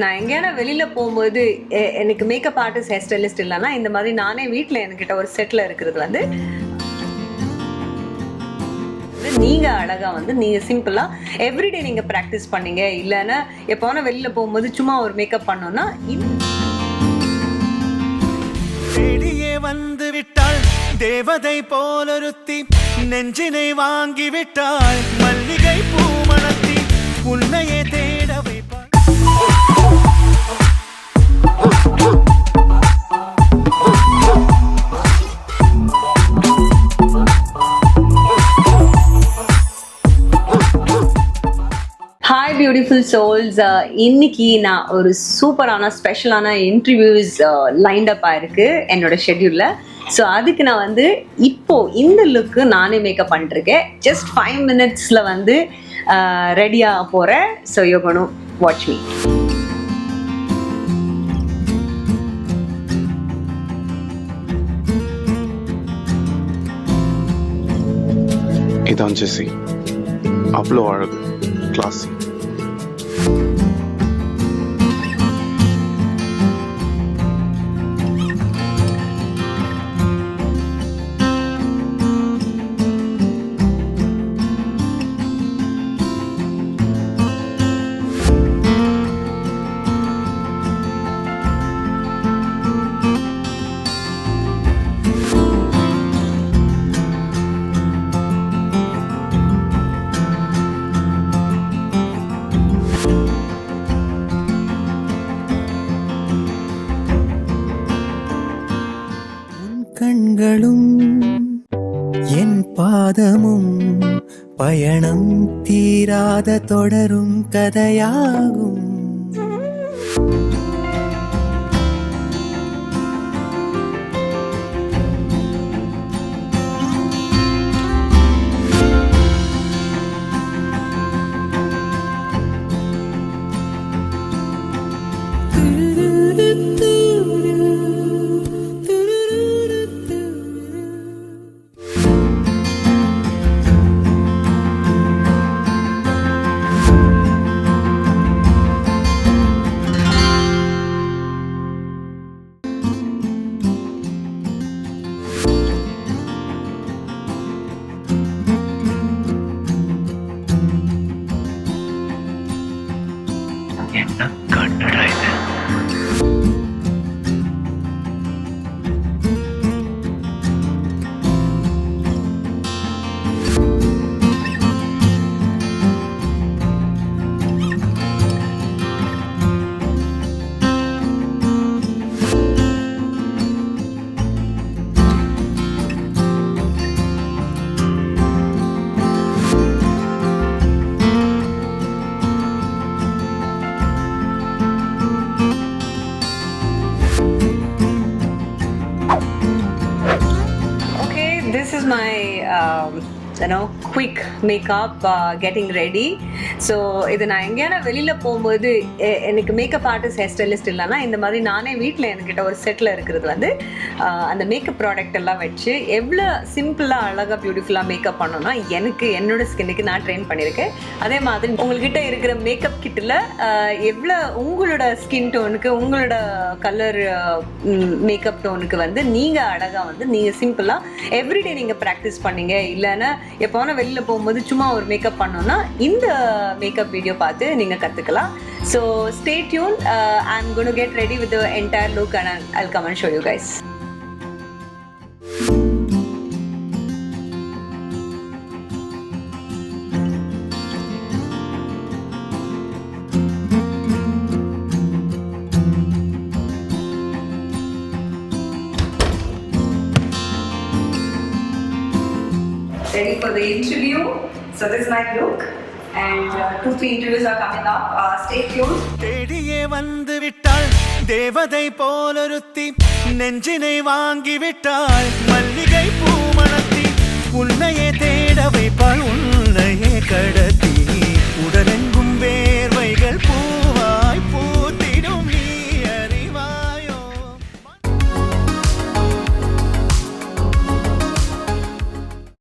நான் எங்கேயான வெளியில போகும்போது எனக்கு மேக்கப் ஆர்டிஸ்ட், ஹேர் ஸ்டைலிஸ்ட் இல்லைன்னா இந்த மாதிரி நானே வீட்டில் என்கிட்ட ஒரு செட்டில் இருக்கிறது வந்து நீங்க அழகா வந்து நீங்க சிம்பிளா எவ்ரிடே நீங்க ப்ராக்டிஸ் பண்ணீங்க, இல்லைன்னா எப்போனா வெளியில போகும்போது சும்மா ஒரு மேக்கப் பண்ணோம்னா தேடியே வந்து விட்டாள் தேவதை போலொருத்தி, நெஞ்சினை வாங்கி விட்டாள் மல்லிகை பூமணத்தி, உன்னையே தேட வைப்பாள். ஹாய் பியூட்டிஃபுல் சோல்ஸ், இன்னைக்கு நான் ஒரு சூப்பரான ஸ்பெஷலான இன்டர்வியூஸ் லைண்ட் அப் ஆயிருக்கு என்னோட ஷெட்யூல்ல. ஸோ அதுக்கு நான் வந்து இப்போ இந்த லுக்கு நானே மேக்கப் பண்ணிருக்கேன். ஜஸ்ட் 5 minutesல வந்து ரெடியாக போகிறேன். So you gonna watch me. இதான் ஜெஸ்ஸி, அவ்வளோ அழகு, கிளாஸி. கண்களும் என் பாதமும் பயணம் தீராத தொடரும் கதையாகும். This is my quick makeup, getting ready. So இது நான் எங்கேயான வெளியில் போகும்போது எனக்கு மேக்கப் ஆர்டிஸ்ட், ஹேர் ஸ்டைலிஸ்ட் இல்லைன்னா இந்த மாதிரி நானே வீட்டில் என்கிட்ட ஒரு செட்டில் இருக்கிறது வந்து அந்த மேக்கப் ப்ராடக்ட் எல்லாம் வச்சு எவ்வளோ சிம்பிளாக அழகாக பியூட்டிஃபுல்லாக மேக்கப் பண்ணோன்னா எனக்கு என்னோட ஸ்கின்னுக்கு நான் ட்ரெயின் பண்ணியிருக்கேன். அதே மாதிரி உங்கள்கிட்ட இருக்கிற மேக்கப் கிட்டில் எவ்வளோ உங்களோட ஸ்கின் டோனுக்கு, உங்களோட கலர் மேக்கப் டோனுக்கு வந்து நீங்கள் அழகாக வந்து நீங்கள் சிம்பிளாக எவ்ரிடே நீங்கள் ப்ராக்டிஸ் பண்ணீங்க, இல்லைன்னா எப்போனா வெளியில் போகும்போது சும்மா ஒரு மேக்கப் பண்ணோன்னா இந்த மேக்கப் வீடியோ பார்த்து நீங்கள் கற்றுக்கலாம். So stay tune. I'm going to get ready with the entire look and I'll come and show you guys. Ready for the interview. So this is my look and 2-3 interviews are coming up. Stay tuned. தேடியே வந்து விட்டாள் தேவதை போலொருத்தி, நெஞ்சினை வாங்கி விட்டாள் மல்லிகை பூமணத்தி, உன்னையே தேட வைப்பாள்.